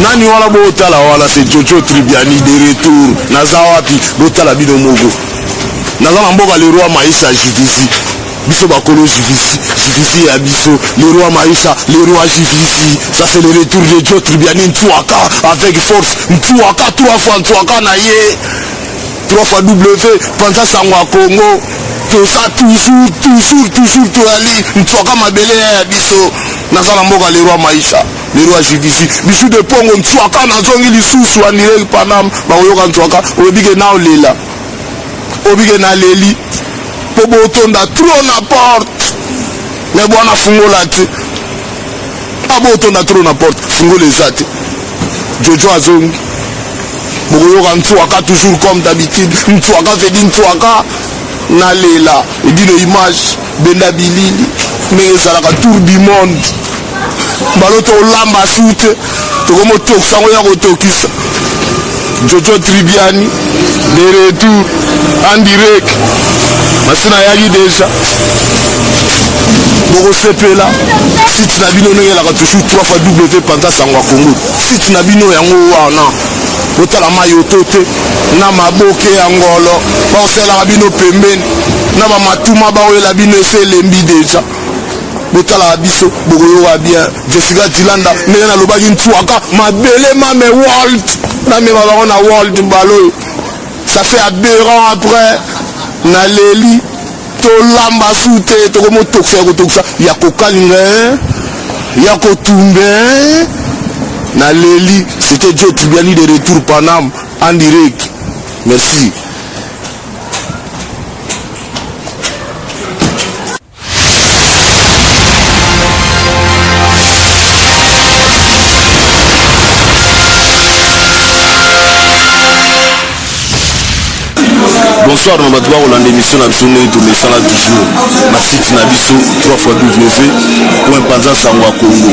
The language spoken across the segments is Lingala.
Nani wala botala wala c'est Jojo Tribiani de retour. Naza wapi botala bino mogo. Naza mboka le roi Maïcha JVC. Biso bakolo JVC. JVC ya biso. Le roi Maïcha, le roi JVC. Ça c'est le retour de Jojo Tribiani Ntouaka avec force. Ntouaka 3 fois Ntouaka na ye. 3 fois W Panta Sangwa Congo. Tout ça toujours tout ali. Ntouaka mabele ya biso. Naza mboka le roi Maïcha. Le roi JVC, bisu de pongo Ntouaka na zongi lisusu wa nirel Panam, ba oyoka Ntouaka, obike na olela. Obike na leli. Pobo otonda trop na porte. Mais bwana fungola te. Abo otonda trop na porte, fungola ezate. Jojo azongi. Boyoka Ntouaka toujours comme d'habitude. Ntouaka fait dit Ntouaka na lela. Et dit le image benda bilili. Mais ça la tour du monde. Baloto lamba soute tokomo tokisa ngo ya kotokisa Jojo Tribiani de retour en direct masina yaki déjà boko sepela site na bino ndenge la toujours 3 fois W Panta Sangwa Congo site na bino yango wana botala mayoto te na maboke ya ngolo baosela bino pembeni na mamatuma baoyela bino eselembi déjà botala biso bokoyoka bien Jessica Tilanda ndenge nalobaki Ntouaka mabele mame world namema bango na world baloyo ça fait aberrant après na leli tolamba su te tokomotokisa kotokisa ya kokalinga ya kotumbe na leli. C'était Jojo Tribiani de retour Panam en direct. Merci. Bonsoir, nous allons voir l'émission de Biso Ney tourner ça là toujours. Ma site Nabiso 3 fois W.Panta Sangwa Congo.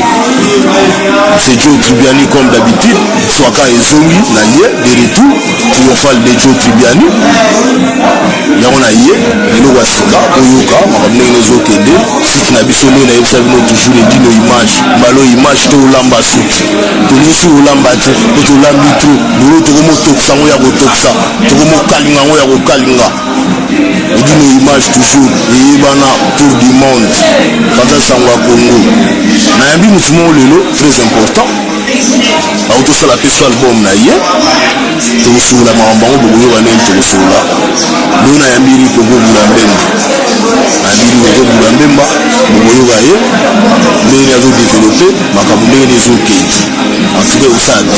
C'est Jojo Tribiani comme d'habitude. Ntouaka et Zongi, Nalie, de retour. Triomphal de Jojo Tribiani. Yawona Yé, Lelo Wasika, Oyoka, Makamne Nezo Kende. Site Nabiso Ney na Yebsa Bino toujours les dino images. Malo image to Olamba Sout. Tonisi Olamba te, to Olambi to. Lolo Togomo Toksa, Moya Gotoksa. Togomo Kalinga, Moya Gokalinga. Et dit nos images toujours et bana tour du monde Panta Sangwa Congo na yambi mouvement lelo très important auto sala peso album na ye to sula mambango boyo wane to sula lo na yambi ri Congo bulambemba andiri Congo bulambemba boyo ga ye mais il a développé makambo ndenge les OK en tout cas au stade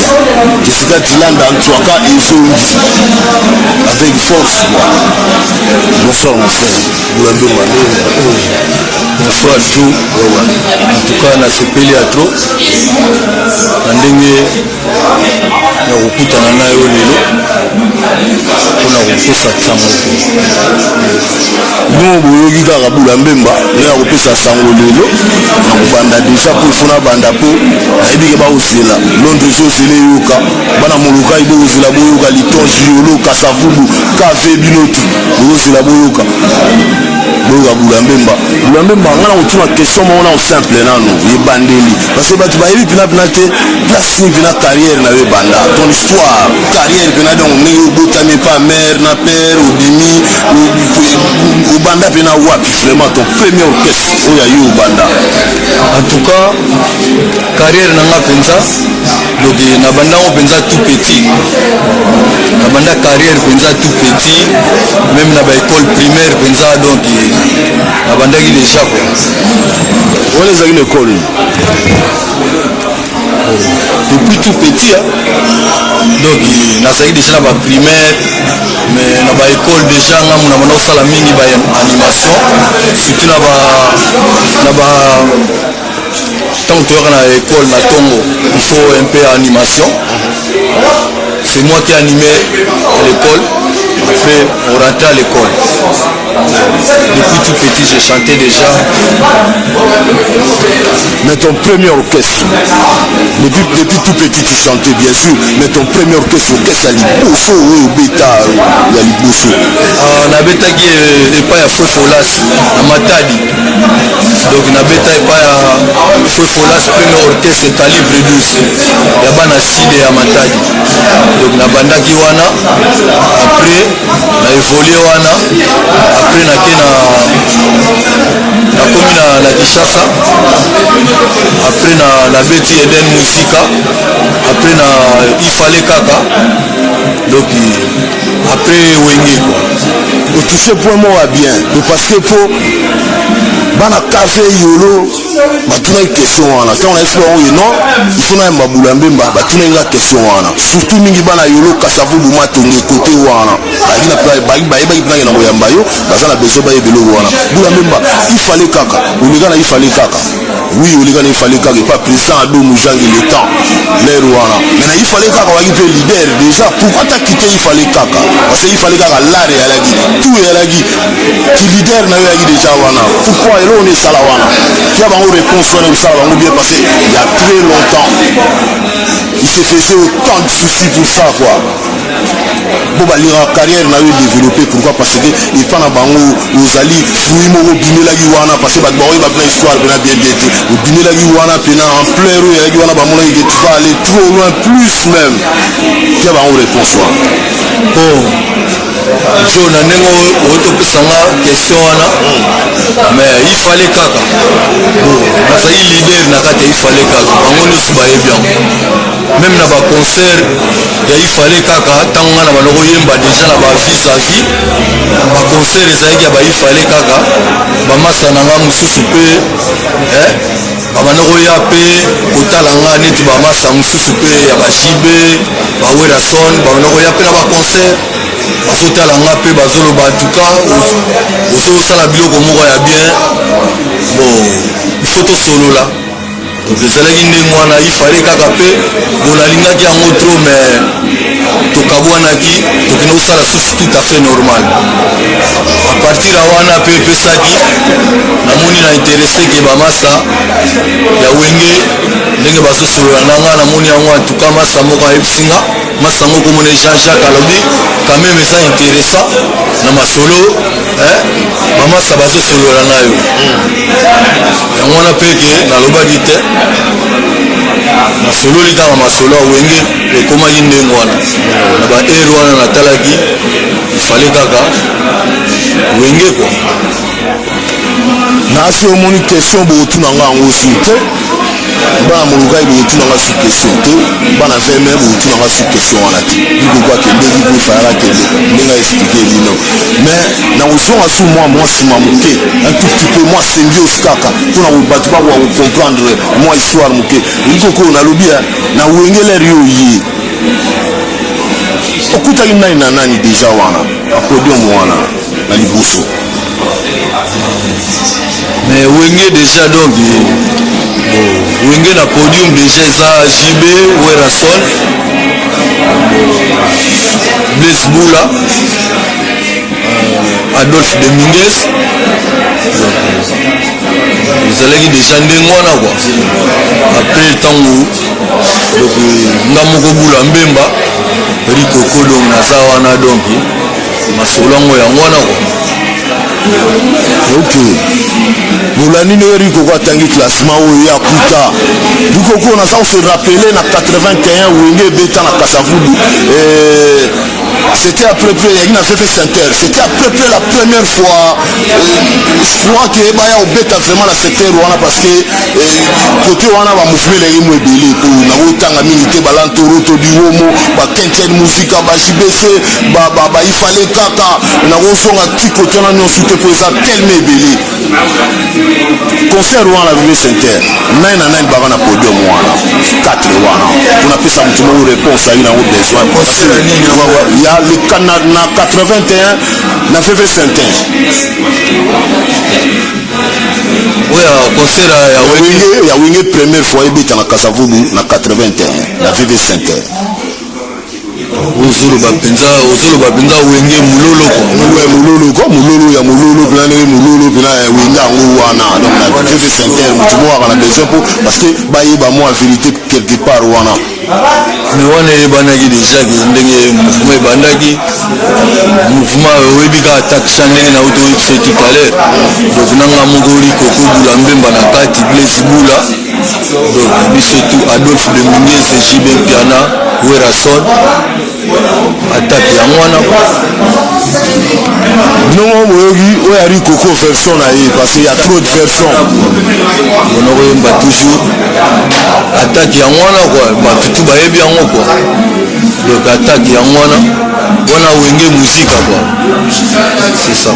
Jessica Tilanda Ntouaka et Zongi avec force. Bonsoir mon frère. Bonsoir Joe. En tout cas na sepeli ya trop na ndenge ya kokutana na yo lelo mpona kopesa sango bino boyoki kaka Bulambemba nde ya kopesa sango lelo na kobanda deja mpo ifona banda mpo ayebike bakozela londres ozela eyoka bana molukai bokozela boyoka litonge yoloka savubu kave binoti bokozela boyoka Bulambemba nga na kotuna question moko na osimple nano yebandeli parce que bato bayebi mpena te place nini mpena carrière na yo ebanda ton histoire carrière mpena donc ndenge obotami pa mère na père odemi obanda mpena wapi vraiment ton premier orchestre oyo ya yo obanda. En tout cas carrière nanga mpenza donc nabandango mpenza tout petit nabanda carrière mpenza tout petit même na baécole primaire mpenza donc nabandaki déjà quoi. Wana ezalaki na école depuis tout petit donc nazalaki déjà na baprimaire mais na baécole déjà ngamu na banda kosala mingi baanimation surtout na ba tant toyaka na école na ntongo il faut un peu animation. C'est moi qui animais à l'école Après, on rentrait à l'école. Depuis tout petit, je chantais déjà. Mais ton premier orchestre, depuis tout petit tu chantais bien sûr, mais ton premier orchestre à Liboso ou Beta ya Liboso. Nabetaki epai ya Feu Folas na Matadi. Donc nabeta epai ya Feu Folas premier orchestre calibre 12 ya bana side ya Matadi. Donc nabandaki wana, après na évolué wana, après nakomi na Kinshasa, après nabeti Eden Musika, après il fallait kaka, donc après Wenge quoi. Otouché point mot à bien, parce que pour bana café yolo batuna question wana quand on est fait non il faut na mbabula mbemba batuna nga question wana surtout mingi bana yolo kasavu buma tonge côté wana akina pa ba ipna na moyamba yo bazana besoin ba yebelo wana bula mbemba il fallait kaka uligana il fallait kaka oui uligana il fallait kaka pas président ado mujangi le temps l'air wana mais il fallait kaka wa qui leader déjà pourquoi t'as quitté il fallait kaka parce qu'il fallait kaka l'art ya la tout ya la qui leader na yo ya déjà wana pourquoi on est salawana tu as une réponse on est salawana bien passé il y a très longtemps il se faisait autant de soucis pour ça quoi bon bah la carrière n'a eu développé pourquoi parce que il pas na bango ozali fruit mo binela ki wana parce que ba boy ba plein histoire bien bien binela ki wana pena en plein rue ya ki wana ba mona ki tu vas aller trop loin plus même tu as une réponse bon so na ndenge otopesanga question wana mais il fallait kaka nazali leader na kati il fallait kaka bango nyonso bayebi yango même na baconcert ya il fallait kaka ntango nga na banoko yemba déjà na bavis à vie baconcert ezalaki ya ba il fallait kaka bamasa na nga mosusu mpe babanoko ya mpe kotala nga neti bamasa mosusu mpe ya bajibe bawerason babanoko ya mpe na baconcert bazotala nga mpe bazoloba antuka ozosala biloko moko ya bien bon il faut tosolola donc ezalaki ndenge wana ifale kaka mpe bonalingaki yango tro mais tokabwanaki tokende kosala susu tout à fait normal à partir ya wana mpe epesaki namoni na interesse ke bamasa ya wenge ndenge bazosolola na nga namoni yango antuka masa moko ayebisinga masa moko mona Jean-Jacques alobi quand même eza intéressant na masolo bamasa bazosolola na yo yango wana mpe ke nalobaki te nasololi kaka masolo ya wenge ekomaki ndenge wana na baere wana natalaki ifale kaka wenge kwa nasi omoni question bokotunanga yango su te bana molukai bokotunanga su question te bana vme bokotunanga su question wana te bikokwake ndenge bofayaka kende ndenge aexplike lino mais nakozonga su mwa nsima moke un tout petit peu mwa symbiose kaka mpona bato bakoka kocomprendre mwa histoire moke likoko nalobi na wengelere yo ye okutaki nani na nani deja wana apodium wana na liboso mais wenge déjà donc wenge na podium déjà eza JB Werason Blaise Boula Adolphe Dominguez ezalaki déjà ndenge wana kwa après ntango donc nga moko Bula Mbemba Rikoko donc naza wana donc masolo yango yango wana kwa ok bolani nde rikoko atangi classement oyo ya kuta rikoko naza kose rappele na 81 wenge ebeta na kasavudu c'était à peu près yaki na VV Center c'était à peu près la première fois je crois que baya obeta vraiment na secteur wana parce que côté wana bamouvement eleki mo ebele po nakotanga mingi te balantoro to biwomo bakenken musika bajbc baifale kaka nakosonga ti côté wana nyonso te po eza telme ebele concert wana VV Center 9 na 9 baka na podium wana 4 wana unapesa mtu moko réponse ayi nango besoin ya na 81 na VV Center oya concert ya wenge première fois ebeta na Kasavubu na 81 na VV Center ozoloba penza wenge mulolo mulolo ya mulolo pena ndenge mulolo pena wenge yango wana donc na vie sincere motu mo aka na besoin po parce que bayeba mwa vérité quelque part wana mais wana eyebanaki déjà ke ndenge mouvement ebandaki mouvement oyebi kaka takisa ndenge nauti oyebi biso tout à l'heure donc nanga moko rikoko bula mbemba na kati blaise bula donc biso tout Adolphe de Muniez Jibe Piana Werason atake yango wana binongo moyoki oyo ari koko version na ye parce qu'il y a trop de versions bona koyemba toujours atake yango wana quoi batutu bayebi yango quoi donc atake yango wana wana wenge musika quoi c'est ça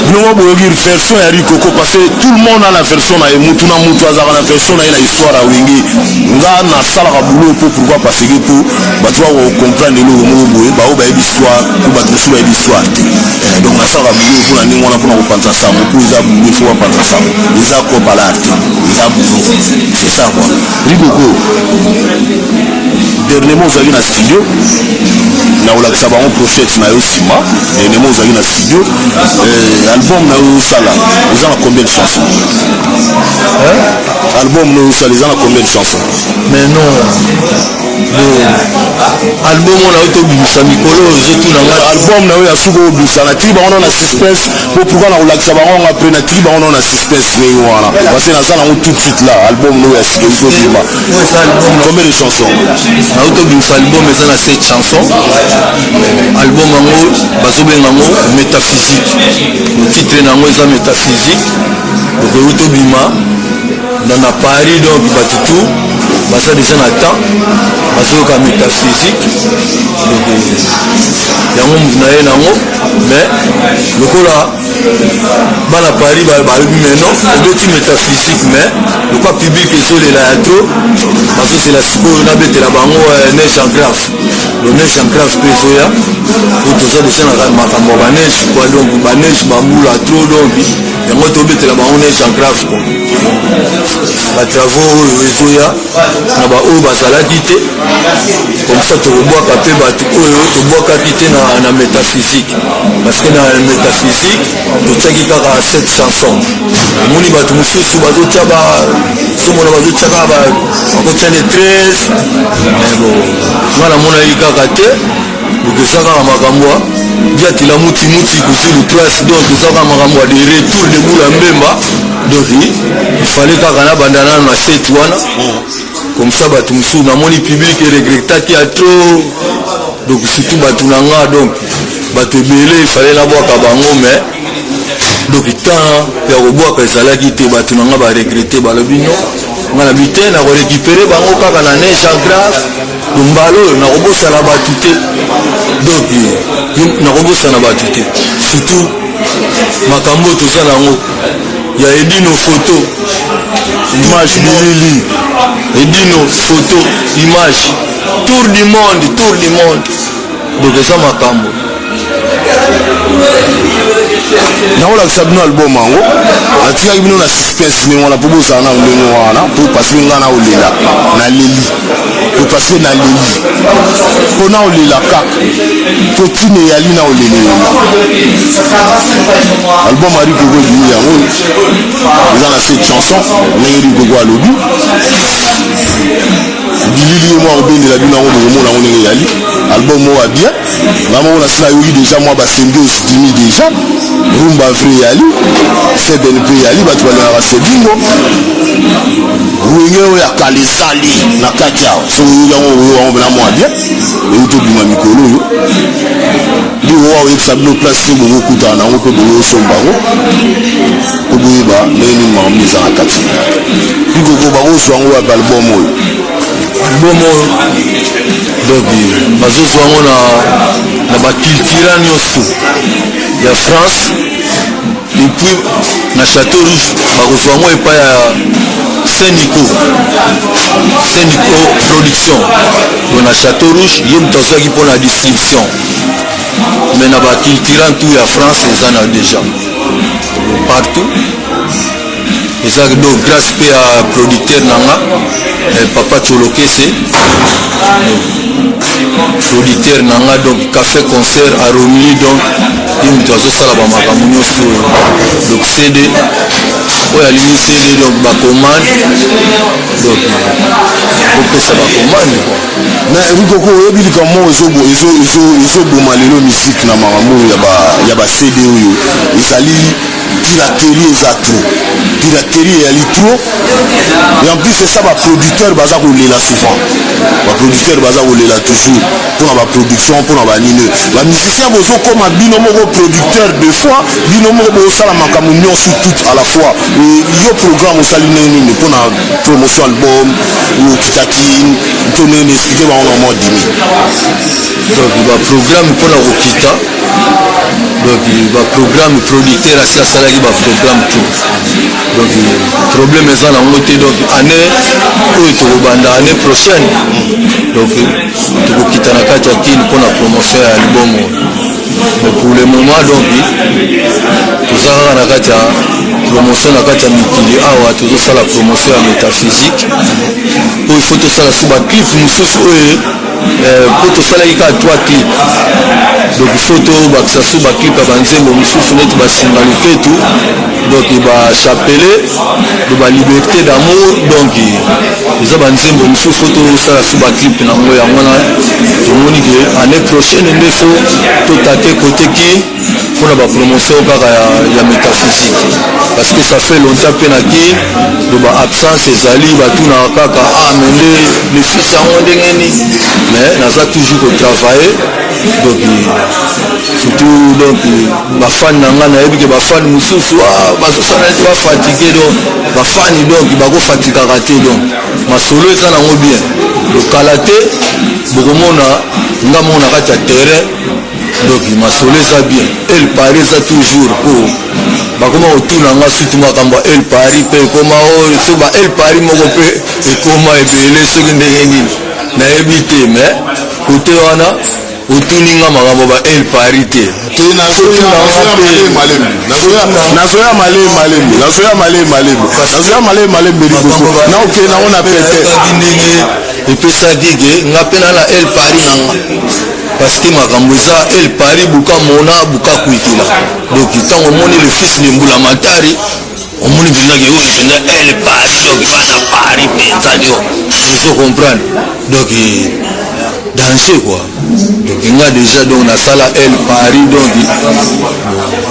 binongo boyoki version ya rikoko parce que tout le monde a la version na ye mutu na mutu azalaka na version na ye na histoire ya wenge nga nasalaka boulot po pourquoi parce que po bato bakokomprendre eloko moko boye bao bayebi histoire po bato mosusu bayebi histoire te donc nasalaka boulot mpona ndenge wana mpona kopanza sango po eza boulot fo bapanza sango eza kopala te eza boulot c'est ça quoi rikoko dernièrement ozalaki na studio nakolakisa bango prophète na yo nsima dernièrement ozalaki na studio album na yo osala eza na combien de chansons album na yo osala eza na combien de chansons mais non album wana oyo tobimisa mikolo ozotuna nga album na yo ya suka obimisa natiki bango na suspense po pourkui nakolakisa bango nga apres natiki bango na suspense ndenge wana parce que naza nango tout de suite là album na yo ya sika ezobima combien de chansons nayo tobimisa album eza na 7 chansons album yango bazobenga yango métaphysique titre nango eza métaphysique donc oyo tobima na Paris donc bato tout baza déjà na temps bazoyoka métaphysique donc yango na ye nango mais lokola bana Paris balobi meno obeti métaphysique mais lokwa public ezolela ya tro bazozela sikoyo nabetela bango neige en grave lo neige en grave mpe ezoya po toza déjà na makambo ya baneige quoi donc baneige bambula tro donc yango tobetela bango neige en grave quoi batravaux oyo ezoya na baoyo bazalaki te comme ça tokobwaka mpe bato oyo tobwakaki te na métaphysique parce que na métaphysique totiaki kaka 7 chansons omoni bato mosusu bazotia somona bazotia kaka bakotia ne 13 nga namonaki kaka te donc eza kaka makambo diatila mutimuti kusulu trace donc eza kaka makambo ya de retour de bula mbemba donc il fallait kaka nabanda nano na fete wana comme ça bato mosusu namoni public eregretaki ya trop donc surtout bato na nga donc bato ebele il fallait nabwaka bango mais donc temps ya kobwaka ezalaki te bato na nga baregrete balobi no nga na bite nakorécupere bango kaka na neige en grave mbala oyo nakobosana bato te donc nakobosana bato te surtout makambo oyo toza nango ya edino photo image bilili edino photo image tour du monde donc eza makambo nakolakisa bino album yango atikaki bino na suspense ndenge wana mpo bozala na ndenge wana po parce nga na olela naleli po parce naleli mpo na olela kaka po ntina eyali na olelela album ari koko ebimi yango eza na 7 chanson ndenge eri koko alobi bilili ye mwa kobendela bino yango bokomona yango ndenge eyali album moko ya bien ngamoko na sina yoki déjà mwa basembi osdimi déjà rumba vrai eyali seben mpe eyali bato balingaka sebingo wenge oyo ya kala ezali na kati awa soki oyoki yango oyo yango mpena mwa bien eyi tobima mikolo oyo ndi oyo aoyebisa bino place te bokokutana nango mpe boyosomba yango po boyeba ndenge nini makambo eza na kati bikoko bakozwa yango ya baalbum oyo album oyo donc bazozwa yango na bacultura nyonso ya France epuis na Château Rouge bakozwa yango epai ya Saint-Nico production donc na Château Rouge ye moto azwaki mpona distribution mais na bacultura ntu ya France eza na déjà partout eza donc grâce mpe ya producteur nanga papa Tsolokese producteur nanga donc café concert à Romilly donc mutu azosala bamakambo nyonso donc CD oyo alingi CD donc bacommande donc opesa bacommande mais rikoko oyebi likambo ezoboma lelo misike na makambo ya ba CD oyo ezali piraterie eza trop piraterie eyali trop et en plus esa baproducteur baza kolela souvent baproducteur baza kolela toujours mpona baproduction mpona banini bamusicien bozokoma bino moko producteur de fois bino moko bozosala makambo nyonso tout à la fois yo programme osali nini mpona promotion album okitaki tonene soki bango na mwa dimi donc baprogramme mpona kokita donc baprogramme producteur asi asalaki baprogramme tout donc problème eza nango te donc année oyo tokobanda année prochaine donc tokokita na kati ya kini mpona promotion ya album mais pour le moment donc toza kaka na kati ya promotion na kati ya mikili awa tozosala promotion ya métaphysique oyo ifo tosala so baclip mosusu oyo po tosalaki kaka 3 clip donc ifo tobakisa so baclip ya banzembo mosusu neti basinga luketu donc bachapele de baliberté d'amour donc eza banzembo mosusu fo tosala so baclip nango yango wana tomoni ke année prochaine nde fo totake kote ki mpona bapromotion kaka ya métaphysique parce que ça fait longtemps mpe naki do baabsence ezali batunaka kaka mais nde le fils yango ndenge nini mais naza toujours kotravaille donc surtout donc bafani na nga nayebi ke bafani mosusu bazosala neti bafatigue donc bafani donc bakofatikaka te donc masolo eza nango bien lokala te bokomona nga moko na kati ya terrain donc masolo eza bien el pari eza toujours po bakoma kotuna nga surtout makambo ya el pari mpe ekoma oyo so ba el pari moko mpe ekoma ebele soki ndenge nini nayebi te mais kote wana otuninga makambo ba el pari te nazoya malembe rikoko na okende nango na pete ndenge epesaki ke nga mpe na el pari nanga parce que makambo eza el pari buka mona buka kuikila donc ntango omoni le fils de mbula matari omoni mpenzaki oyo mpenza el pari donc bana pari mpenza dio so comprendre donc danger quoi donc nga déjà donc nasala el pari donc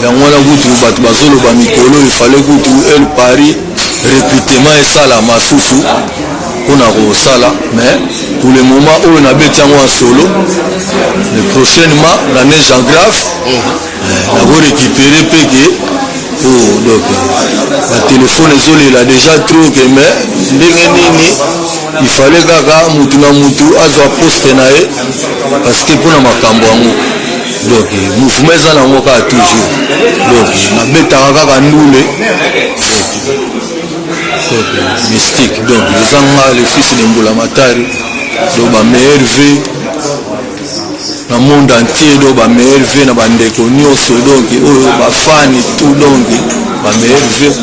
yango wana kutu bato bazoloba mikolo efale kutu el pari recrutement esalama susu mpona kosala mais pour le moment oyo nabeti yango ya solo le prochainement l'année Jean Grave nakorécupere peke donc batelefone ezolela déjà trop ke mais ndenge nini ifale kaka mutu na mutu azwa poste na ye parce que mpona makambo yango donc mouvement eza nango kaka toujours donc nabetaka kaka ndule donc mystique donc eza nga le fils de mbula matari donc bameilleur vie na monde entier donc bameilleur vie na bandeko nyonso donc oyo bafani tout donc bameilleur vie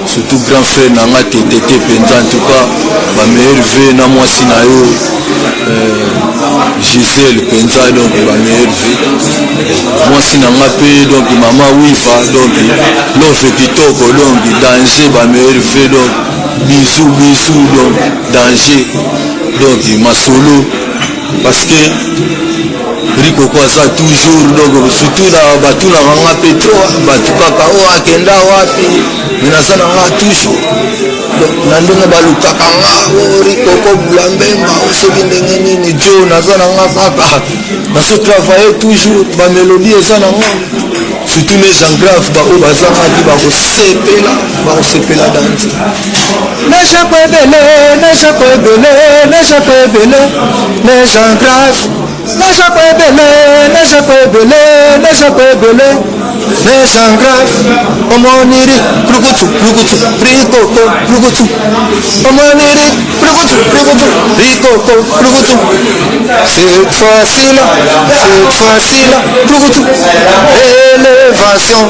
surtout grand frère nanga tetete mpenza en tout cas bameilleur vie na mwasi na yo Gisèle mpenza donc bameilleur vie mwasi nanga mpe donc mama wifa donc love kitoko donc danger bameilleur vie donc bisou donc danger donc masolo parce que rikoko aza toujours donc surtout na batunaka nga mpe to bato kaka oyo akenda wapi naza nanga toujours na ndenge balukaka nga rikoko bula mbemba osoki ndenge nini jo naza nanga kaka nazo travaille toujours bamélodie eza nanga surtout les gens graves baoyo bazangaki bakosepela danse neshako ebele les gens graves neshako ebele les gens graves omoniri rukutu rikoko rukutu omoniri rukutu rikoko rukutu cette fois-ci là rukutu élévation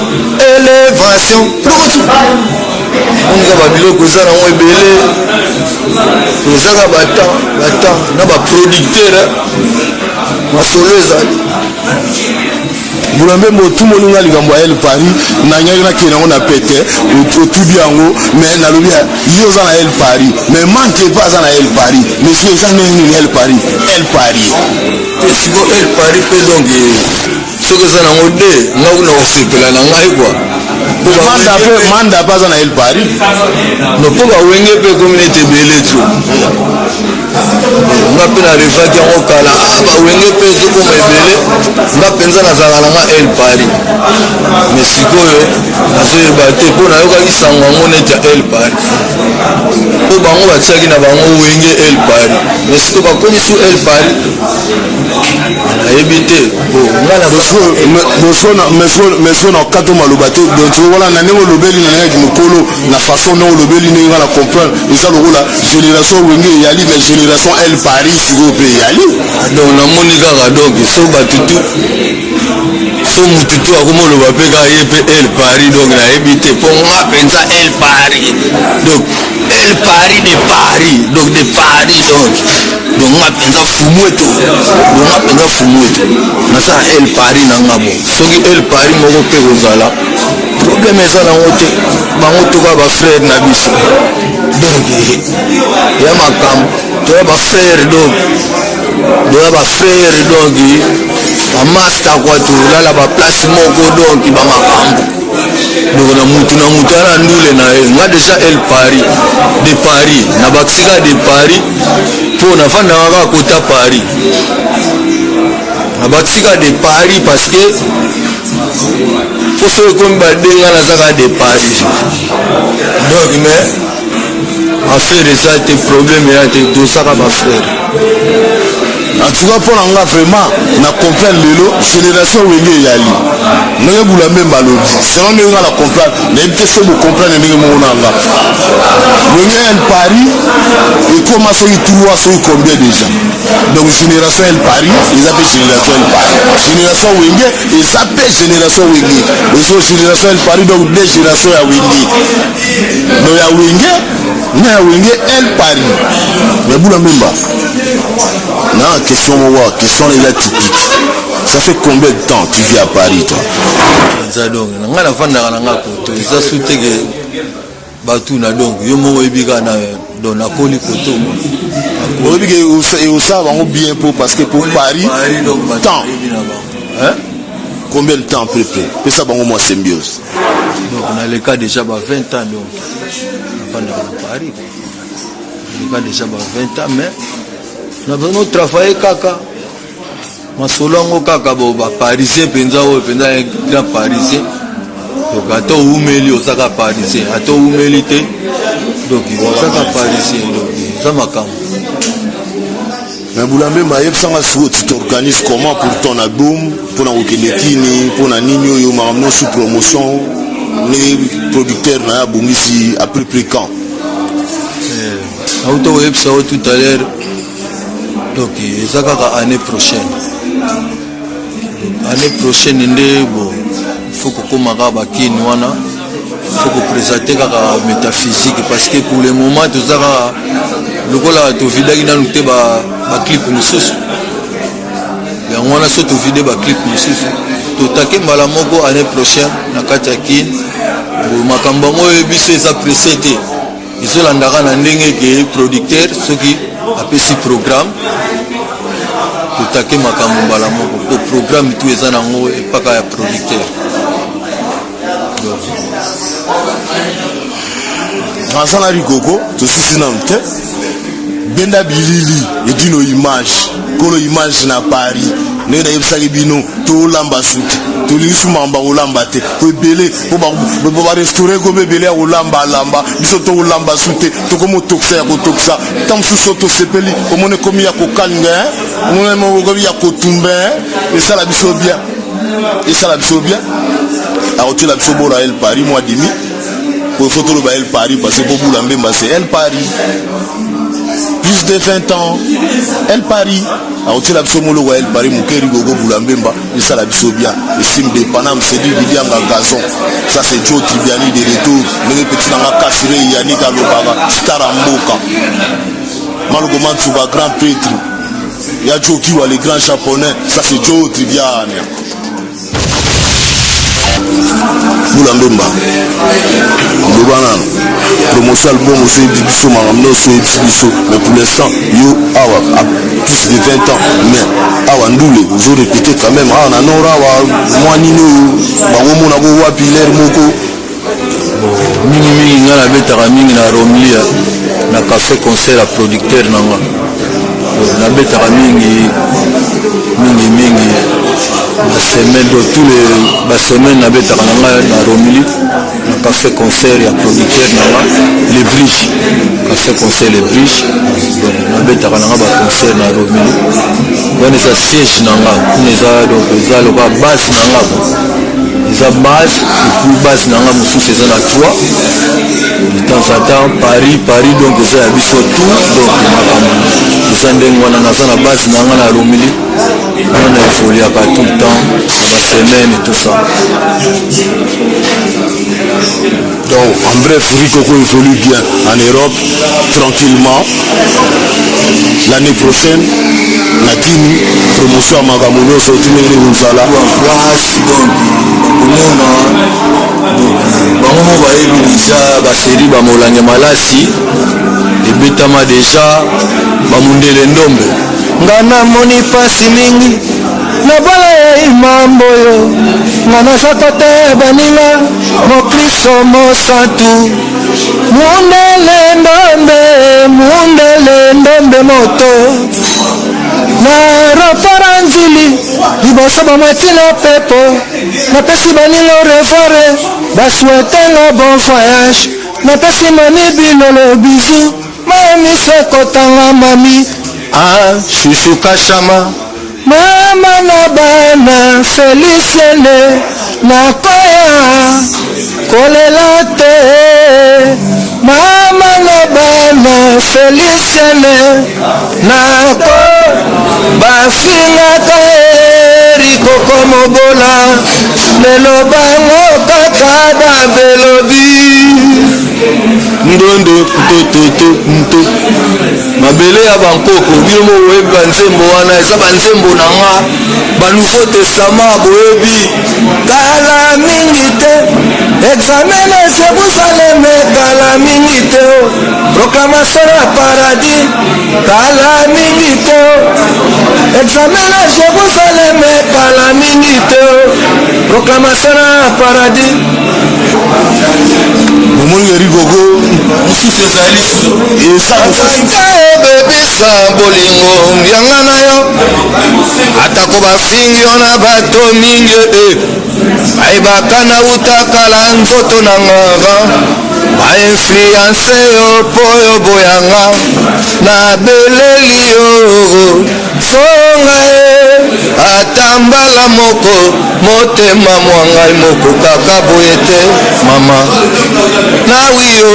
rukutu onika babiloko eza nango ebele tozaka batan na baproducteur masolo ezali bulambe motu moninga likambo ya El Paris nanyaki nakende yango na pete otubi yango mais nalobi yo oza na El Paris mais manke mpe aza na El Paris mais siko eza ndenge nini El Paris te siko El Paris mpe donc soki eza nango nde nga kuna kosepela na ngai kua manda mpe aza na El Paris no mpo bawenge mpe komi nete ebele to nga mpe nalefaki yango kala bawenge mpe ezokoma ebele nga mpenza nazalaka na nga El Paris mais sikoyo nazoyeba te mpo nayokaki sango yango neti ya El Paris mpo bango batiaki na bango wenge El Paris mais sikoyo bakomi su El Paris nayebi te nga meso na kato maloba te donc wana na ndenge olobeli na ndenge mokolo na façon ndenge olobeli ndenge nga na comprendre eza lokola génération wenge eyali mais génération El Paris sikoyo mpe eyali donc namoni kaka donc so batutu so mututu akoma oloba mpe kaka ye mpe El Paris donc nayebi te mpo nga mpenza El Paris donc El Paris de Paris donc de Paris donc nga mpenza fumweto donc nga mpenza fumweto naza El Paris na nga bo soki El Paris moko mpe kozala problème eza nango te bango toka bafrère na biso donc ya makambo toya bafrère donc toya bafrère donc bamaster kwa tolala baplace moko donc bamakambo donc na mutu ana ndule na ye nga déjà El Paris de Paris na bakisika de Paris mpo nafandaka kaka kota Paris na bakisika de Paris parce que mpo so ekomi badenga nazaka de Paris donc mais affaire eza te problème eya te tosaka bafrère en tout cas mpo na nga vraiment na comprendre lelo génération wenge eyali ndenge bulambe balobi selon ndenge nga na comprendre nayebi te so bocomprendre ndenge moko na nga wenge El Paris ekoma soki 3 soki combien déjà donc génération El Paris eza mpe génération El Paris génération wenge eza mpe génération wenge ezo génération El Paris donc deux génération ya wenge donc ya wenge na ya wenge El Paris mais bulambemba na question là typique. Ça fait combien de temps tu vis à Paris toi? Ça donc nga na fanda na nga poto ça soute que batu na donc yo mo ebika na don na koli poto mo ebika et ça va bien pour parce que pour Paris temps hein combien de temps près que ça va moi symbiose donc on a le cas déjà 20 ans donc fanda na Paris le cas déjà 20 ans mais na besoin de travailler kaka masolongo kaka bo ba parisien penza o penza grand parisien donc ato umeli osaka parisien ato umeli te donc osaka parisien donc ça makam mais bulambe maïb sanga sou tu t'organises comment pour ton album pour na okelekini pour na ninyo yo maramno sous promotion les producteurs na bongisi à peu près quand auto web ça tout à l'heure donc ça kaka année prochaine nde bon faut que komaka bakini wana faut que présenter kaka métaphysique parce que pour le moment tozaka lokola to vidaki nanu te ba clip mosusu yango wana so to vide ba clip mosusu totake mbala moko année prochaine na kati ya kini makambo mo biso eza pressé te ezolandaka na ndenge ke producteur soki apesi programme totake makambo mbala moko po programme tu eza nango epaka ya producteur Vincent Rigogo tosisi na mte benda bilili edino image kolo image na Paris ndenge nayebisaki bino tolamba suki tolingisi mamba kolamba te po ebele po barestaurant ko ebele ya kolamba lamba biso tolamba suki tokomo tokisa ya kotokisa ntan mosusu tosepeli omone komi ya kokalinga omone mokomi ya kotumba esala biso bien akotiela biso bola El Paris mois demi po faut toloba El Paris parce que po bulambe mbase El Paris plus de 20 ans elle Paris aotila biso moloko elle Paris mokeri gogo bulambemba esala biso bien estime de Panam c'est du Lilianga Gazon ça c'est Joe Triviani de retour ndenge petit nanga Kasire Yannick Alobaba star Mboka Maloko Mantsuba grand Petri ya Joe Kiwa les grands japonais ça c'est Joe Triviani Bulambemba Lobanano promotion album aussi biso maramno so biso mais pour l'instant yo awa à plus de 20 ans mais awa ndule vous aurez répété quand même ah na nora wa mwanino bango mona bo wapi l'air moko mingi ngana betaka mingi na Romlia na café concert à producteur nanga na betaka mingi semaine de tous les semaines na betaka nanga na Romili na café concert ya producteur nanga les Briches café concert les Briches na betaka nanga ba concert na Romili wana sa siège nanga neza donc eza loka base nanga eza base et puis base nanga mosusu eza na 3 de temps en temps Paris donc eza ya biso tout donc makambo eza ndenge wana naza na base nanga na Romili on a évolué tout le temps la semaine et tout ça donc en bref Rikoko évolue bien en Europe tranquillement l'année prochaine nakini promotion à Magamono sotimele unzala France donc komona bango bayebi déjà basérie bamolange malasi ebetama déjà bamundele ndombe nga namoni pasi mingi nabala ya mambo yo nga naza kote baninga mokristo mosantu mundele ndombe moto na rapara njili liboso bamatila pepo napesi baninga refore basouetenga bon voyage napesi mami bilolo bizu mayemise kotanga mami Chouchou Kachama mama na bana Feliciene nakoya kolela te mama na bana Feliciene nako bafingaka Rikoko mobola lelo bango kaka babelobi ndondo nto mabele ya bankoko bino boyebi banzembo wana eza banzembo na nga banouveau testament boyebi kala mingi te examen na Jérusalem kala mingi te proclamation ya paradis kala mingi te examen na Jérusalem kala mingi te proclamation ya paradis bomoni Rikoko mosusu ezali ebebisa bolingo yanga na yo atako bafingi yo na bato mingi bayebaka na utakala nzoto na ngara bainfluence yo po yo boyanga na beleli yo songa ata mbala moko motema mwa ngai moko kaka boye te mama nawi yo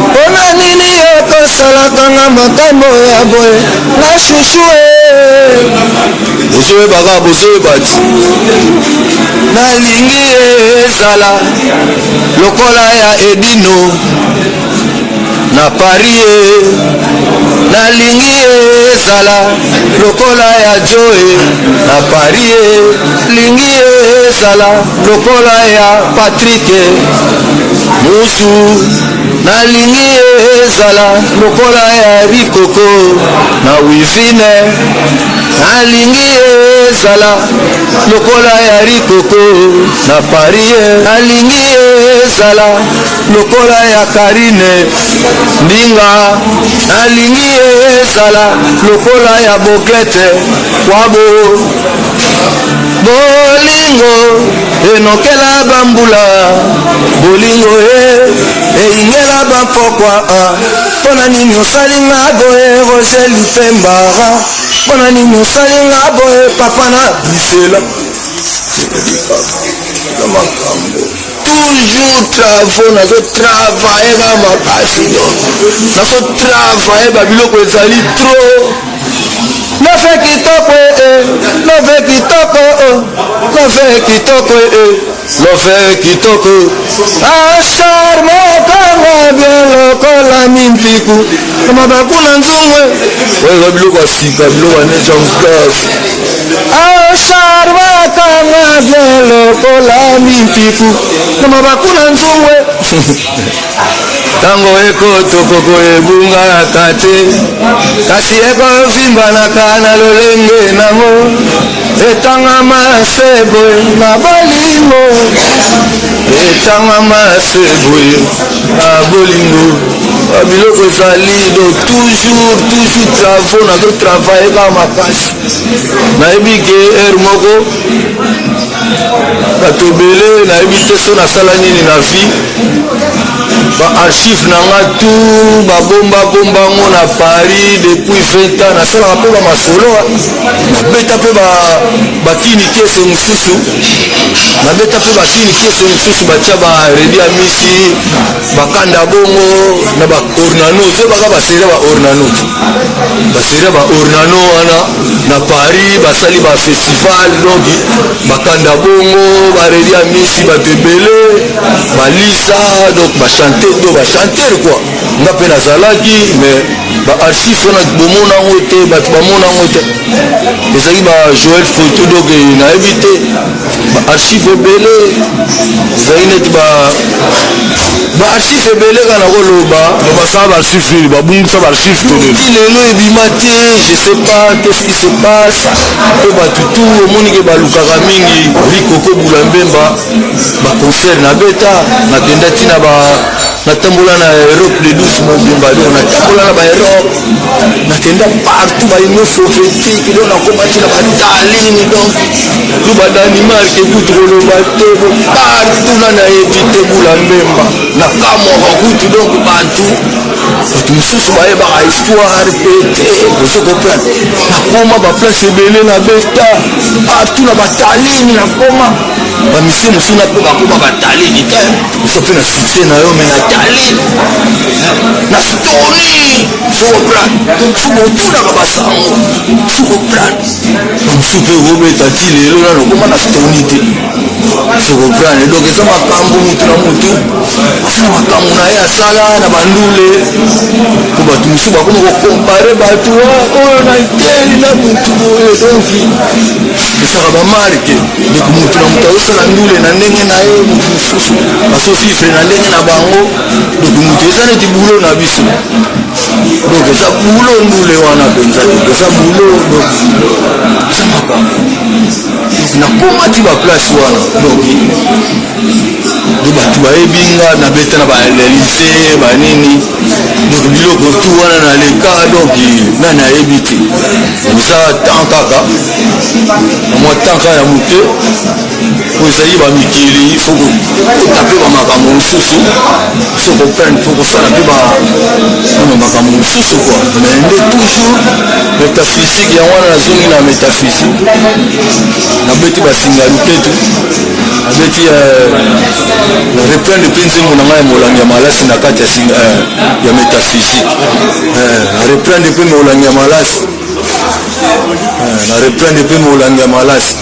mpona nini yokosalakanga makambo ya boye na shushu bozoyebaka bozoyebati nalingi ezala lokola ya Edino na Paris nalingi ezala lokola ya Joe na Paris lingi ezala lokola ya Patrick Musu nalingi ezala lokola ya Rikoko na Wifine nalingi ezala lokola ya Rikoko na Paris nalingi ezala lokola ya Karine Mbinga nalingi ezala lokola ya Boklete Kwabo bolingo enokela bambula bolingo eingela bapokwa mpona nini osalinga boye Roger Lipembara mpona nini osalinga boye papa na Bisela na makambo toujours travaux nazotravaille kaka makasi nazotravaille babiloko ezali trop nofe kitoko nofe kitoko nofe kitoko nofe kitoko acharme okanga bien lokola mimpiku na mabakula nzungwe oyo biloko ya sika biloko ya nechankaf acharme okanga bien lokola mimpiku na mabakula nzungwe ntango ekotokoko ebungaka te kasi ekovimbanaka na lolenge nango etangama seboye na bolingo etangama seboye na bolingo biloko ezali do toujours travaux nazotravaille kaka makasi nayebi ke ere moko bato ebele nayebi te so nasala nini na vie baarchive na nga tu babombango na Paris depuis 20 ans nasalaka mpe bamasolo nabeta mpe bakini kese mosusu batia baredi ya misi bakanda bongo na baornano ozebaka baseria baornano wana na Paris basali bafestival donc bakanda bongo baredi ya misi bato ebele balisa donc bachanter quoi nga mpe nazalaki mais baarchive wana bomona yango te bato bamona yango te ezalaki bajoel photo donc nayebi te baarchive ebele ezalaki neti baarchive ebele kaka na koloba basala baarchive nini babungisa baarchive to nini lelo ebima te je sais pas qu'est-ce qui se passe mpe bato tu omonike balukaka mingi rikoko bula mbemba baconcert nabeta nakenda ntina natambola na Europe le 12 mobimba donc natambola na baeurope nakenda partout baunion soviétique donc nakomati na batalini donc lu badanimark ekutu koloba te partout na nayebi te bula mbemba nakamwaka kutu donc bato mosusu bayebaka histoire pe te ozokoprendre nakoma baplace ebele na beta partout na batalini nakoma bamisie mosusu na mpe bakoma batalini te ozo mpe na succès na yo me natalini na stoni sokoprendre sokotunaka basango sokoprendre bamosusu mpe kobeta ti lelo nano okoma na stoni te sokoprendre donc eza makambo mutu na mutu asala makambo na ye asala na bandule po bato mosusu bakoma kokompare bato oyo naiteli na mutu oyo donc ezaka bamarke donc mutu na mutu azosala ndule na ndenge na ye mutu mosusu azovivre na ndenge na bango donc mutu eza neti bulo na biso donc eza bulo ndule wana mpenza donc eza bulo donc eza makambo donc nakoma ti baplace wana donc bato bayebi nga nabeta na baelysée banini donc biloko tu wana naleka donc nga nayebi te eza temps kaka mwa temps kaka ya moke po ezali bamikili faut kota mpe bamakambo mosusu sokoprendre po kosala mpe bamakambo mosusu quoi mais nde toujours métaphysique yango wana nazongi na métaphysique nabeti basinga luketu nabeti na reprendre mpe nzembo na ngai ya molangi ya malasi na kati ya métaphysique na reprendre mpe molangi ya malasi na reprendre mpe molangi ya malasi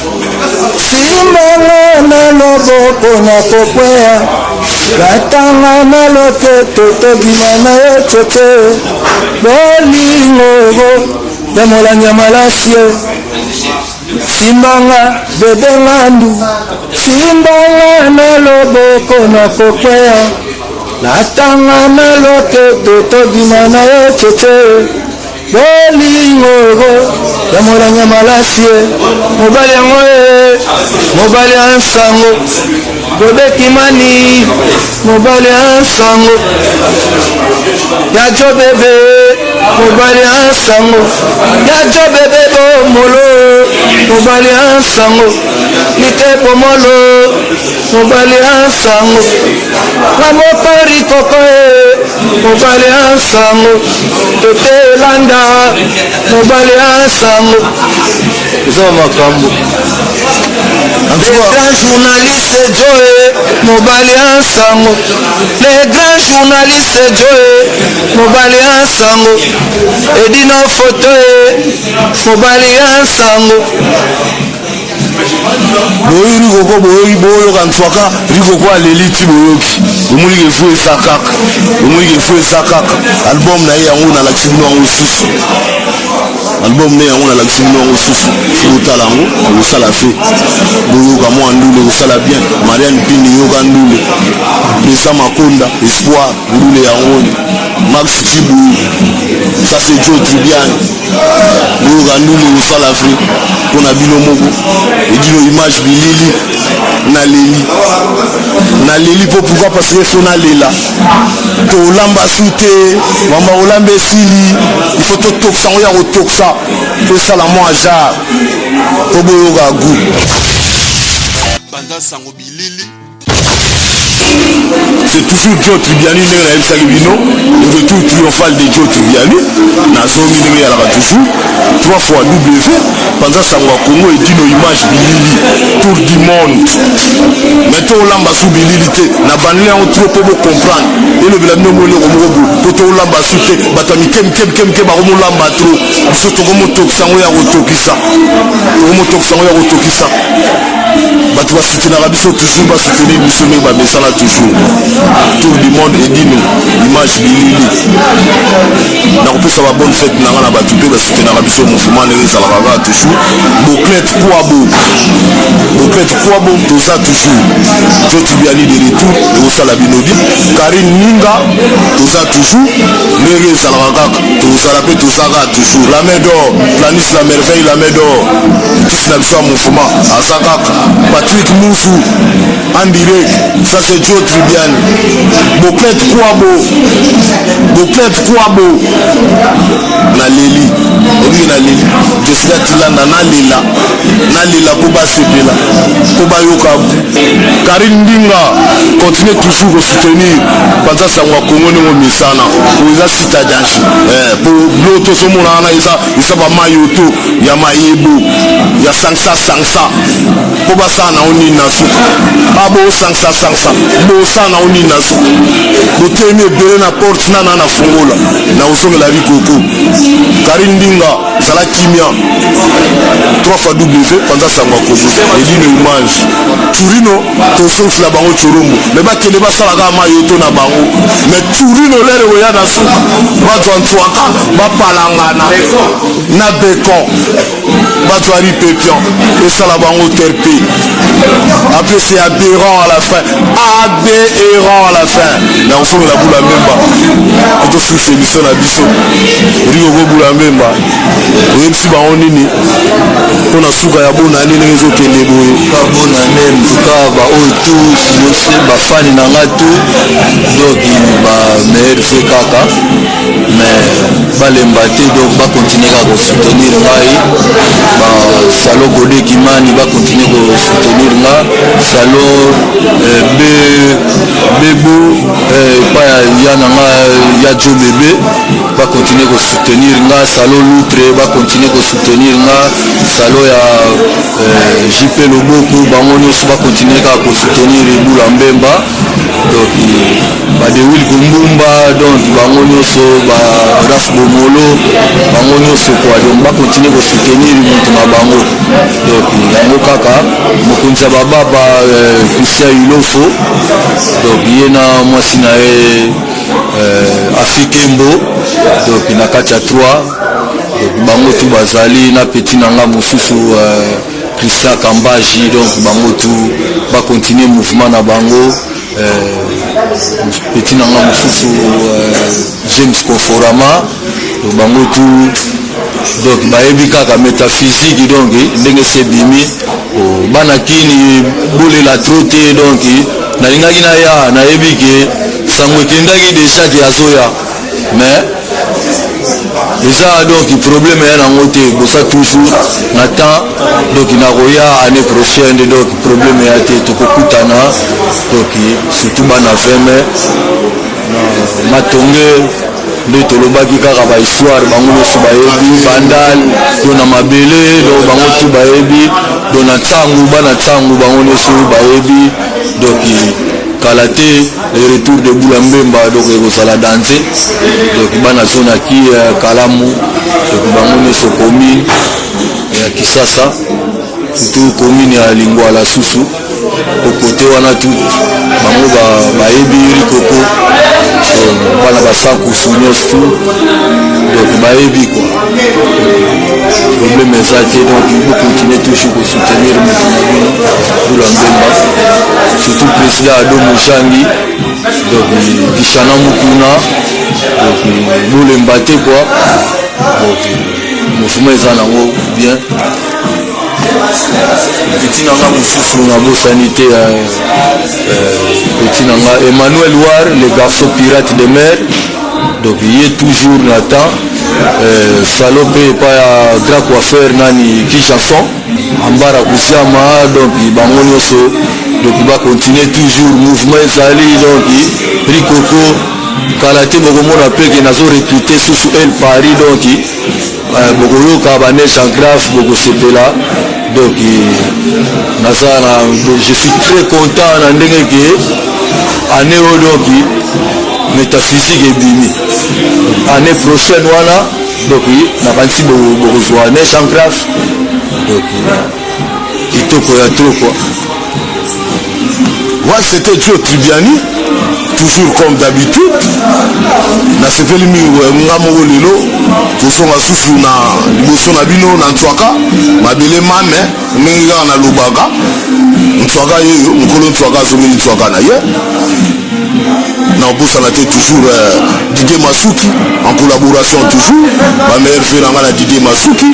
simbanga na loboko na kokwea gatanga na loketo tobima na ye tete bolingo ya molangi ya malasi simbanga bebe ngandu simbanga na loboko na kokwea gatanga na loketo tobima na ye tete bolingo ya molangi ya malasi mobali yango mobali ya nsango bodekimani mobali ya nsango ya jo bebe mobali ya nsango ya jo bebe bomolo mobali ya nsango like pomolo mobali ya nsango na mokori koko mobali ya nsango totelanda mobali ya nsango eza makambo Les grands journalistes Joe mobali ensango, les grands journalistes Joe mobali ensango, edina photo mobali ensango. boyi rikoko boyoka ntwaka rikoko aleliti boyoki omoni kefu eza kaka album na ye yango nalakisi bino yango susu album na yango nalakisi bino yango susu botala yango okosala fe boyoka mwa ndule kosala bien mariane pini yoka ndule président makonda espoir ndule yango max cibu ça c'est Joe Tribiani boyoka ndule kosala fe mpona bino moko edino image bilili naleli po pourquoi parce que fo nalela tolamba su te mama kolamba esili il faut totokisa ngo ya kotokisa tosala mwa jar po boyoka gu banda sango bilili. C'est toujours Joe Tribiani ndenge nayebisaki bino le retour triomphal de Joe Tribiani nazongi ndenge yalaka toujours 3 fois W panza sango ya Congo edino image bilili tour du monde mais tolamba su bilili te na bandeli yango tro mpo bocomprendre elobela bino moleko moko bo po tolamba su te bato ya mike bakomolamba tro biso tokomotokisa ngo ya kotokisa bato basoutenaka biso toujours basoutenir biso ndenge bamesana toujours tour du monde edino image bilili nakopesa babonne fete nanga na bato mpe basoutenaka biso mouvement ndenge ezalaka kaka toujours boclete kwabo toza toujours Joe Tribiani de retour ekosala bino bien karine ninga toza toujours ndenge ezalaka kaka tokozala mpe toza kaka toujours la main d'or planis la merveille la main d'or etisi na biso ya mouvement aza kaka Patrick Moussou en direct, ça c'est Joe Tribiani. Boclette Kouabo Naleli Jessica Tilanda Nalela Koba Sepela Koba Yokabu Karine Ndinga continue toujours à soutenir Panza Sangwa Congo Nengo Misana Oza citadin pour l'auto Somona Isa ba mayoto ya mayebu ya sangsa Koba sana oni nasuka abo sangsa bo sana oni nasuka botemi ebele na porte nana na fongola na osongela bikoko Karine Ndinga zala kimia 3 fois W panza sangwa Congo edino image Turino tosongela bango chorombo mais bakende basala ka mayoto na bango mais Turino lere oya na suka bato antwaka bapalangana na bekon bato ari pepion esala bango terpe après c'est aberrant à la fin na osongo la bula memba oto suce biso na biso rikoko bula memba oyebisi bango nini mpona suka ya bonane ndenge ezokende boye bonane ntuka baoyo tu yose bafani na nga tu donc bameilleur fe kaka mais balemba te donc bakontinue kaka kosoutenir ngai basalo godekimani bakontinue kosoutenir nga salo bebo epai ya na nga ya jo bebe bakontinue kosoutenir nga salo loutre bakontinue kosoutenir nga salo ya JP Loboko bango nyonso bakontinue kaka kosoutenir ebula mbemba donc badewil kombumba donc bango nyonso baraf bomolo bango nyonso kwa donc bakontinue kosoutenir moto na bango donc yango kaka mokonzi ya bababa Christian Ilofo donc ye na mwasi na ye Afikembo donc na kati ya 3 donc bango tu bazali na petit nanga mosusu Christian Kambaji donc bango tu bakontinue mouvement na bango petit nanga mosusu James Koforama donc bango tu donc bayebi kaka métaphysique donc ndenge sebimi bana kini bolela trop te donc nalingaki na ya nayebi ke sango ekendaki déjà ke azoya mais eza donc problème ya nango te bosa toujours na temps donc nakoya année prochaine donc problème ya te tokokutana donc surtout bana 20 mai matonge nde tolobaki kaka bahistoire bango nyonso bayebi bandal to na mabele donc bango tu bayebi donc na ntango bana ntango bango nyonso bayebi donc kala te le retour de Bula Mbemba donc ekozala danse donc bana zonaki kalamu donc bango nyonso commune ya Kisasa surtout commune ya Lingwala susu okote wana tu bango bayebi Rikoko bana basankusu nyonso tu donc bayebi quoi problème eza te donc il continue toujours à soutenir Bula Mbemba surtout président Ado Moshangi donc Kishana Mukuna donc Bolemba te quoi donc mouvement eza nango bien petit nanga mosusu na bosani te petit nanga Emmanuel War le garçon pirate de mer donc il est toujours Nathan salope epa ya grand coiffeur nani Kishanson ambara kusiama donc bango nyonso donc bakontinue toujours mouvement ezali donc Rikoko kala te bokomona peke nazo recruter susu El Paris donc bokoyoka baneige en grave bokosepela donc je suis très content na ndenge ke année oyo donc métaphysique ebimi année prochaine wana donc nakanisi bokozwa neige en grave donc kitoko ya trop quoi. Ouais, c'était Joe Tribiani, toujours comme d'habitude. Na sepeli mi ngamoko lelo tosonga susu na liboso na bino na Ntswaka mabele mame ndenge kaka na lobaka Ntswaka yeyo mokolo Ntswaka azongeli Ntswaka na ye na obosana te toujours Didier Masuki en collaboration toujours bameilleur fe nanga na Didier Masuki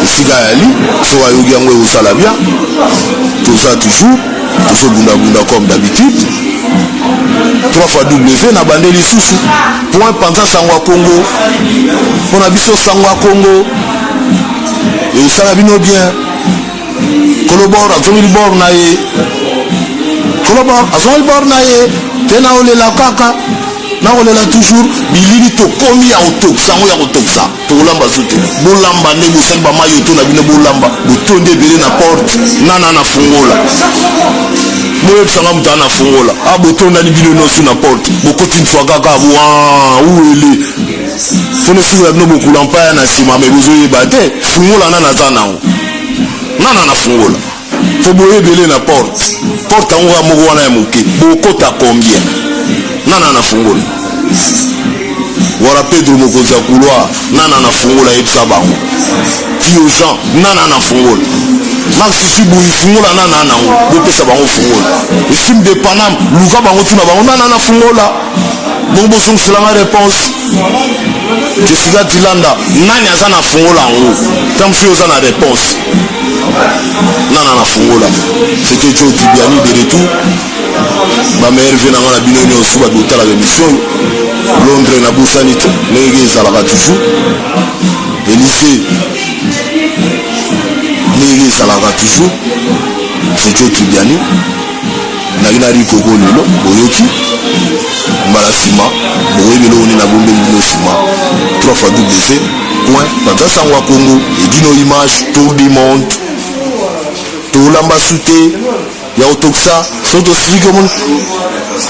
esika yali so ayoki yango ekosala bien toza toujours bunda comme d'habitude 3 fois W na bandeli lisusu point panza sango ya Congo mpona biso sango ya Congo esala bino bien kolobor azongeli bor na ye kolobor azongeli bor na ye te na olela kaka na olela toujours bilili tokomi ya kotokisa yango ya kotokisa tokolamba zo te bolamba nde bosali bamayoto na bino bolamba botonde ebele na porte nana na fungola boyebisanga moto ana fungola botondani bino nyonso na porte bokoti Ntswaka kaka uele mpona esiko ya bino bokula mpaya na nsima me bozoyeba te fungola nana aza nango nana na fungola po boyebele na porte yango ya moko wana ya moke bokota combien nana na fungola wala Pedro mokonzi ya couloir nana na fungola yebisa bango Tio Jean nana na fungola Max Sisi boyi fungola nana nango bopesa bango fungola Estime de Paname luka bango tuna bango nana na fungola bongo bosongiselanga réponse Jessica Tilanda nani aza na fungola yango tamsi oza na réponse nana na fungola c'était Joe Tribiani de retour bameilleur ve nanga na bino nyonso badotalaka émission Londres na bosani te ndenge ezalaka toujours Élysée ndenge ezalaka toujours c'est Joe Tribiani naki na Rikoko lelo boyoki mbala nsima bokoyebela oni na bombeli bino nsima 3 fois W point baza sango ya Congo edino image tour du monde tolamba su te ya kotokisa soki tosiliki omoni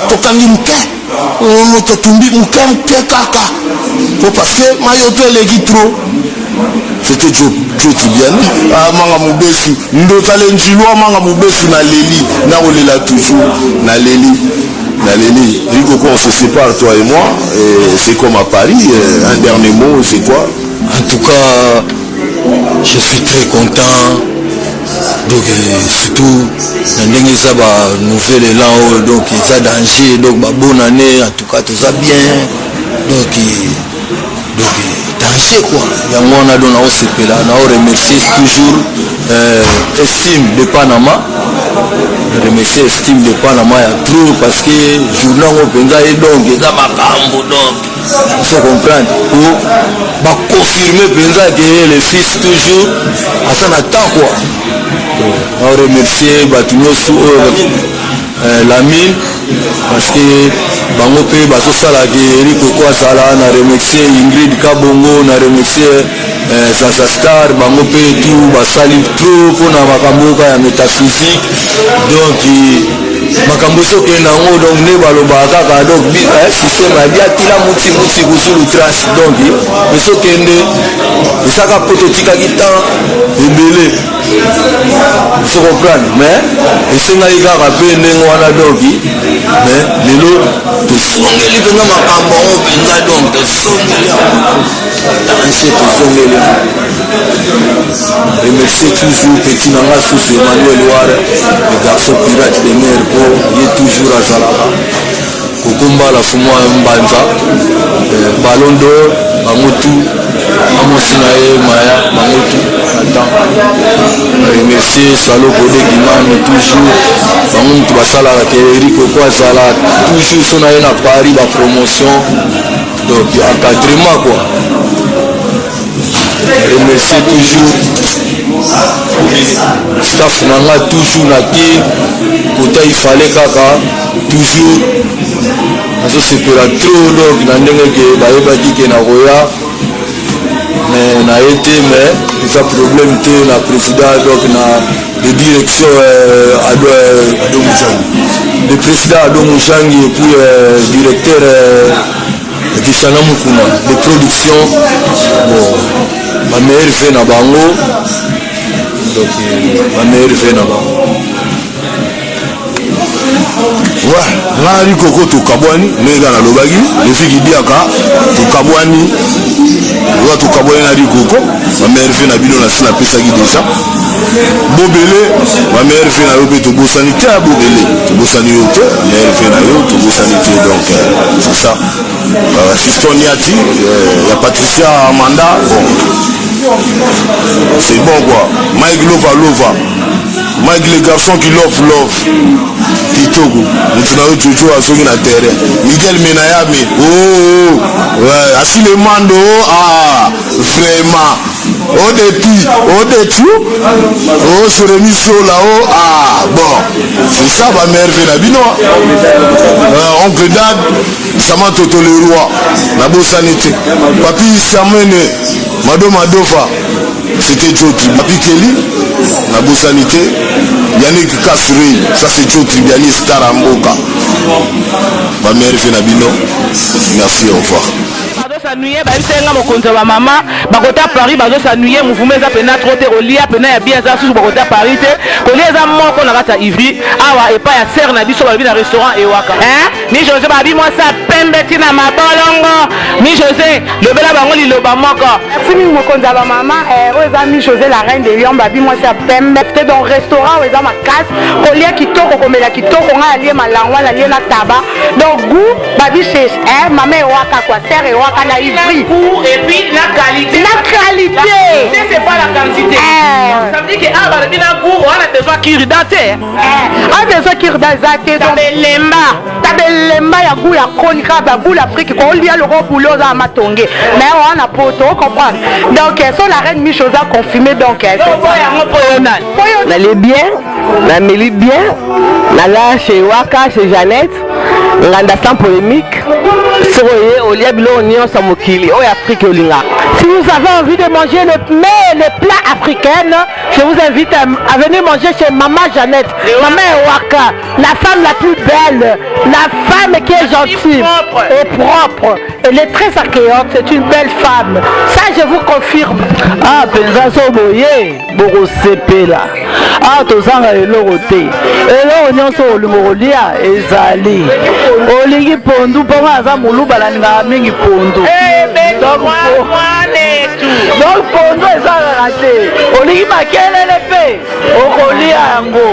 tokangi mpe moto tumbi mpe kaka po parce que mayoto eleki trop c'était Joe Tribiani amanga mobesu ndotale njilo amanga mobesu na leli na kolela toujours na leli Rikoko on se sépare toi et moi et c'est comme à Paris un dernier mot c'est quoi? En tout cas je suis très content donc surtout na ndenge eza banouvelle elan donc eza danger donc bonne année en tout cas toza bien donc danger quoi yango wana donc naosepela naoremercier toujours Estime de Panama remercier Estime de Panama ya trop parce que journée yango mpenza ye donc eza makambo donc faut comprendre po baconfirme mpenza ke le fils toujours aza na temps quoi naoremercier bato nyonso oyo Lamine parce que bango mpe bazosalaka Rikoko asala na remercier Ingrid Kabongo na remercier Sansa Star bango mpe tout basali trop mpona makambo oka ya métaphysique donc makambo soki nango donc nde balobaka kaka donc système abi atila muti kusulu trace donc esokende ezaka po totikaki temps ebele so comprendre mais esengaki kaka mpe ndenge wana donc mais lelo tosongeli mpenza makambo yango mpenza donc tosongeli tanse tosongeli remercier toujours petit nanga susu Emmanuel Ware le garçon pirate de mer po ye toujours azalaka kokombala fumwa mbanza ballon d'or bango tu amosi na ye maya bango tu atan remercier salo kode kimani toujours bango mutu basalaka ke eriko ko azala toujours so na ye na Paris ba promotion donc encadrement quoi remercier toujours staff nanga toujours na pied kota ifale kaka toujours nazosepela trop donc na ndenge ke bayebaki ke na koya mais na ye te mais eza problème te na président donc na de direction le président Ado Moujangi et puis directeur Kisana Mukuna de production bon ma meilleure fait na bango donc ma meilleure fait na bango ouais ngari koko tukabwani nega na lobagi lefiki diaka tukabwani wa tukabwani na rikoko ma meilleure fait na bino na sina pesa ki déjà bobele ma meilleure fait na yo pe tobosani te bobele tobosani yo te meilleure fait na yo tobosani te donc c'est ça Fiston Niati ya Patricia Amanda bon c'est bon quoi Mike Lova Mike le garçon qui love Kitoko mutina yo Jojo asoki na terrain Miguel Menayame oh ouais Asile Mando vraiment au détu oh sur émission là-haut bon c'est ça ma mère fait la bino oncle Dad Sama Toto le roi la bossanité Papi Samene Mado Madofa c'était Joti Papi Kelly la bossanité Yannick Kassouri ça c'est Joti Biani Star Amboka ma mère fait la bino merci au revoir s'ennuyer babisenga mokonzi wa mama bakota Paris bazo s'ennuyer mouvement eza pena trop te kolia pena ya bien eza susu bakota Paris te kolia eza moko na kati ya Ivry awa epa ya serre na biso babi na restaurant ewaka mi José babi mwasa pembe tina mabolongo mi José lobela bango liloba moko fini mokonzi wa mama oyo eza mi José la reine de Lyon babi mwasa pembe te donc restaurant oyo eza makasi kolia kitoko komela kitoko nga alie malangwa na lie na taba donc goût babi chez mama ewaka quoi serre ewaka na Ivry et puis la qualité c'est pas la quantité ça veut dire que ah bah bien goût on a besoin qu'il date besoin qu'il date tabelemba ya goût ya konika ba goût l'Afrique ko lia le boulot za matonge mais on a poto comprendre donc so la reine mi chose a confirmé donc na les bien na meli bien na la chez Waka chez Jeannette nganda sans polémique soye olia bilo onyo samokili o Afrique olinga. Si vous avez envie de manger les plats africains, je vous invite à venir manger chez Maman Jeannette, Maman Ewaka, la femme la plus belle, la femme qui est gentille et propre. Elle est très accueillante, c'est une belle femme. Ça, je vous confirme. Ah, penza soboye, boro sepela. Ah, tozanga elorote. Elo nyonso olumorolia ezali. Olingi pondu ponga aza muluba la nga mingi pondu. Donc pondu ezala raté. Olingi makelele pe okolia yango.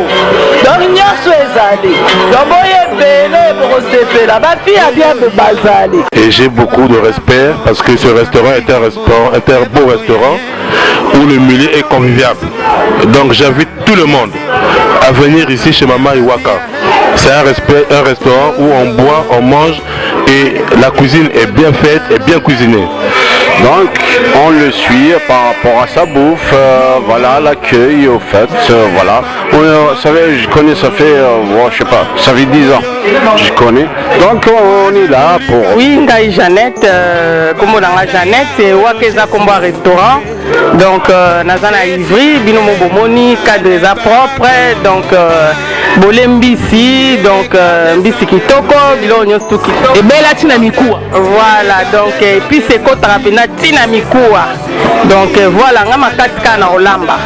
Donc nyonso ezali. Loboye bele boro sepela. Ba fille a bien de bazali. Et j'ai beaucoup de respect parce que ce restaurant est un beau restaurant où le milieu est convivial. Donc j'invite tout le monde à venir ici chez Maman Ewaka. C'est un restaurant où on boit, on mange et la cuisine est bien faite et bien cuisinée. Donc on le suit par rapport à sa bouffe, voilà, l'accueil au fait, voilà. Vous savez, je connais, ça fait, je sais pas, ça fait 10 ans, je connais. Donc on est là pour... Oui, Ngai Jeannette, comme on a Jeannette, c'est Wakeza Combo restaurant. Donc Nazana Ivry, Binomo Bomoni, cadre propre, donc Bolembisi, donc Mbisi Kitoko, Bilonyo Stuki. Et Bella Tinamikua. Voilà, donc et puis c'est Kotarapena Tinamikua. Donc voilà, on a ma 4K na Olamba.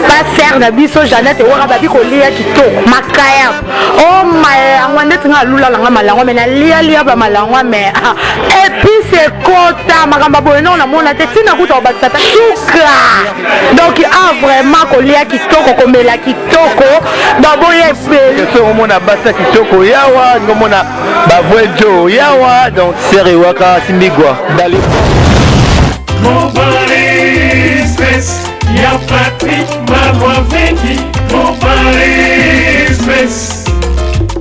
Pas faire na biso Jeannette et wara babi ko lia kitoko makaya oh my ngwande tinga lula langa malango mais na lia ba malango mais et puis c'est kota makamba boye non na mona te tina kuta obakisa suka donc vraiment ko lia kitoko ko mela kitoko baboye pe so mona basa kitoko yawa ngomona bavwejo yawa donc seri waka simbigwa dali Y'a Patrick Marois Vendi, mon pari espèce.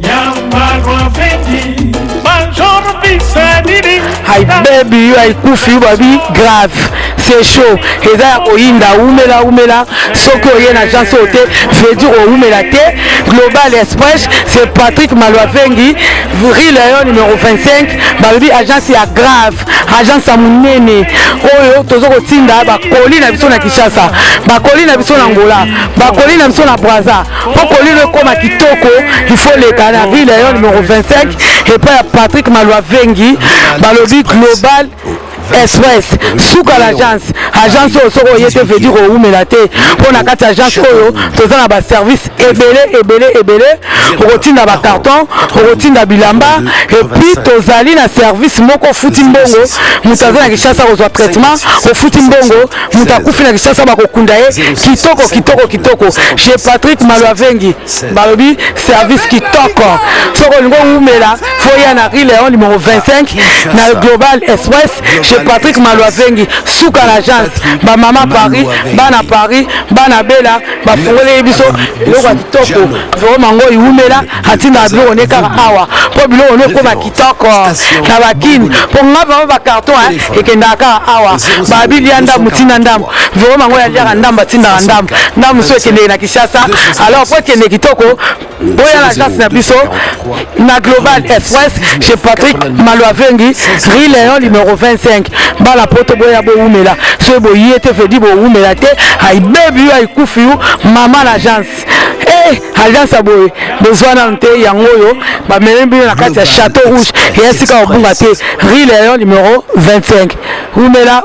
Y'a Marois Vendi, Major Bissadini. Hi baby, you are kufi baby grave. C'est chaud. Et ça koyinda umela soko yena agence hote veut dire umela te Global Express c'est Patrick Malwavengi Rue Lion numéro 25 baby agence ya grave agence ya munene oyo tozo kotinda ba koli na biso na Kinshasa ba koli na biso na Angola ba koli na biso na Brazza pour koli le koma kitoko il faut le kana Rue Lion numéro 25 et pas Patrick Malwavengi balobi Global Express souka l'agence soko yete veut dire au melate pour na kati agence oyo toza na ba service ebele rotina ba carton rotina bilamba et puis tozali na service moko futi mbongo mutaza na Kinshasa ko traitement au futi mbongo mutakufi na Kinshasa ba kokunda ye kitoko chez Patrick Malwavengi balobi service kitoko soko ngo umela foya na Rue Lion numéro 25 na Global Express chez Patrick Malwavengi souka l'agence ba mama Paris bana bela ba fongole biso loko kitoko vraiment ngo iumela atinda bilo ne kaka awa po bilo ne ko ba kitoko na bakini po ngaba ba carton ekenda kaka awa ba bilianda mutina ndam vraiment ngo ya ndamba tinda ndam so ekende na Kinshasa alors po ekende kitoko boya l'agence na biso na Global Express chez Patrick Malwavengi Rue Lion numéro 25 bala poto boya bo umela so bo yete fedi bo umela te ay baby ay kufi mama l'agence agence aboye besoin na nte yango yo ba melembi na kati ya Château Rouge et esika obunga te Rue Lion numéro 25 umela